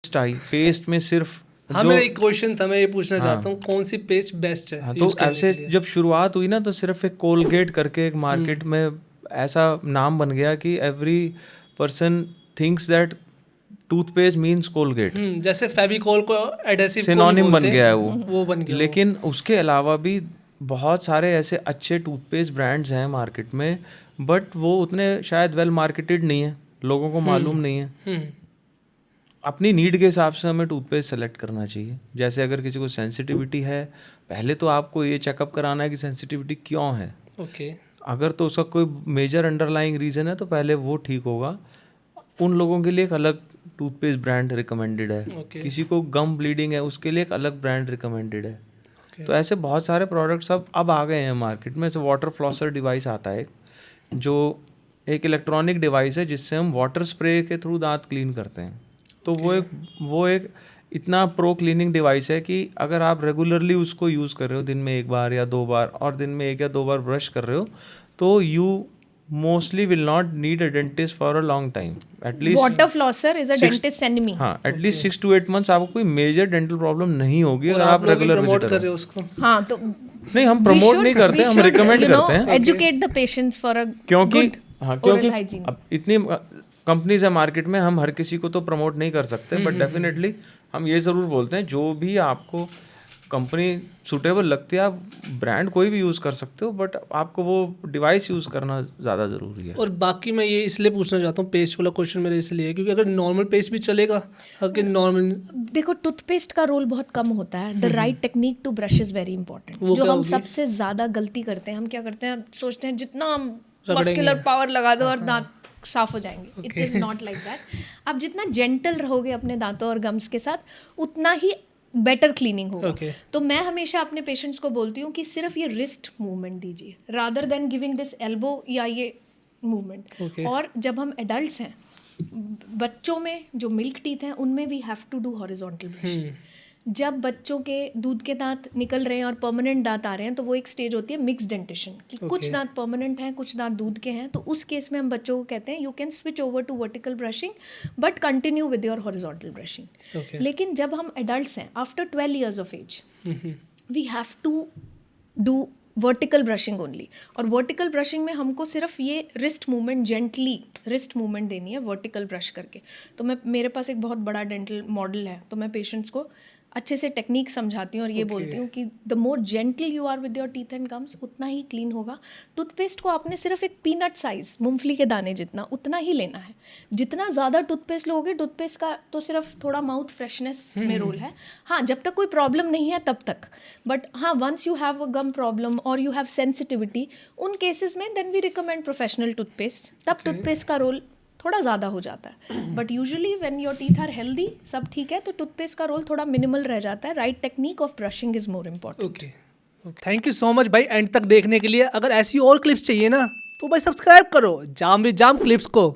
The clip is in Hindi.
पेस्ट आई, पेस्ट में सिर्फ हाँ, मेरा एक क्वेश्चन था, मैं ये पूछना चाहता हूँ कौन सी पेस्ट बेस्ट है? हाँ, तो ऐसे जब शुरुआत हुई ना तो सिर्फ एक कोलगेट करके एक मार्केट में ऐसा नाम बन गया कि every person thinks that toothpaste means Colgate, जैसे फेविकोल को एडेसिव सिनोनिम बन गया है वो बन गया। लेकिन उसके अलावा भी बहुत सारे ऐसे अच्छे टूथपेस्ट ब्रांड्स हैं मार्केट में, बट वो उतने शायद वेल मार्केटेड नहीं है, लोगों को मालूम नहीं है। अपनी नीड के हिसाब से हमें टूथपेस्ट सेलेक्ट करना चाहिए। जैसे अगर किसी को सेंसिटिविटी है, पहले तो आपको ये चेकअप कराना है कि सेंसिटिविटी क्यों है। ओके, अगर तो उसका कोई मेजर अंडरलाइंग रीज़न है तो पहले वो ठीक होगा। उन लोगों के लिए एक अलग टूथपेस्ट ब्रांड रिकमेंडेड है। किसी को गम ब्लीडिंग है उसके लिए एक अलग ब्रांड रिकमेंडेड है। तो ऐसे बहुत सारे प्रोडक्ट्स अब आ गए हैं मार्केट में। जैसे वाटर फ्लॉसर डिवाइस आता है जो एक इलेक्ट्रॉनिक डिवाइस है जिससे हम वाटर स्प्रे के थ्रू दांत क्लीन करते हैं। तो वो एक इतना प्रो क्लीनिंग डिवाइस है कि अगर आप रेगुलरली उसको यूज़ कर रहे हो, दिन में 1 बार या 2 बार और दिन में 1 या 2 बार ब्रश कर रहे हो, तो you mostly will not need a dentist for a long time. At least water flosser is a dentist enemy. हाँ, एटलीस्ट 6 to 8 months आपको कोई मेजर डेंटल प्रॉब्लम नहीं होगी अगर आप रेगुलर विजिटर कर रहे हो उसको। हाँ, तो नहीं, हम प्रमोट नहीं करते, हम रिकमेंड करते हैं। Educate the patients for a क्योंकि oral hygiene. अब इतनी कंपनीज है मार्केट में, हम हर किसी को तो प्रमोट नहीं कर सकते, बट डेफिनेटली हम ये ज़रूर बोलते हैं जो भी आपको कंपनी सूटेबल लगती है आप ब्रांड कोई भी यूज़ कर सकते हो, बट आपको वो डिवाइस यूज़ करना ज़्यादा ज़रूरी है। और बाकी मैं ये इसलिए पूछना चाहता हूँ, पेस्ट वाला क्वेश्चन मेरा इसलिए है क्योंकि अगर नॉर्मल पेस्ट भी चलेगा, अगर नॉर्मल देखो टूथपेस्ट का रोल बहुत कम होता है। The right technique to brush is very important. जो हम सबसे ज़्यादा गलती करते हैं, हम क्या करते हैं, सोचते हैं जितना मस्कुलर पावर लगा दो और दांत साफ हो जाएंगे। It is not like that. आप जितना जेंटल रहोगे अपने दांतों और गम्स के साथ, उतना ही बेटर क्लीनिंग होगा। तो मैं हमेशा अपने पेशेंट्स को बोलती हूँ कि सिर्फ ये रिस्ट मूवमेंट दीजिए rather than giving this elbow या ये मूवमेंट। और जब हम एडल्ट्स हैं, बच्चों में जो मिल्क टीथ हैं उनमें we have to do horizontal brushing. जब बच्चों के दूध के दांत निकल रहे हैं और परमानेंट दांत आ रहे हैं, तो वो एक स्टेज होती है मिक्स डेंटिशन कि कुछ दांत परमानेंट हैं, कुछ दांत दूध के हैं। तो उस केस में हम बच्चों को कहते हैं you can switch over to vertical brushing but continue with your horizontal brushing. लेकिन जब हम एडल्ट्स हैं after 12 years of age, we have to do vertical brushing only. और वर्टिकल ब्रशिंग में हमको सिर्फ ये wrist movement, gently wrist movement देनी है वर्टिकल ब्रश करके। तो मेरे पास एक बहुत बड़ा डेंटल मॉडल है, तो मैं पेशेंट्स को अच्छे से टेक्निक समझाती हूँ और ये बोलती हूँ कि the more gently you are with your teeth and gums, उतना ही क्लीन होगा। टूथपेस्ट को आपने सिर्फ एक पीनट साइज, मूंगफली के दाने जितना, उतना ही लेना है। जितना ज़्यादा टूथपेस्ट लोगे, टूथपेस्ट का तो सिर्फ थोड़ा माउथ फ्रेशनेस में रोल है। हाँ, जब तक कोई प्रॉब्लम नहीं है तब तक। बट हाँ, once you have a gum problem और यू हैव सेंसिटिविटी, उन केसेस में then we recommend professional toothpaste. तब टूथपेस्ट का रोल थोड़ा ज़्यादा हो जाता है। But usually when your teeth are healthy, सब ठीक है, तो टूथपेस्ट का रोल थोड़ा मिनिमल रह जाता है। Right technique of brushing is more important. Okay, thank you so much भाई एंड तक देखने के लिए। अगर ऐसी और क्लिप्स चाहिए ना तो भाई सब्सक्राइब करो जाम विद जाम क्लिप्स को।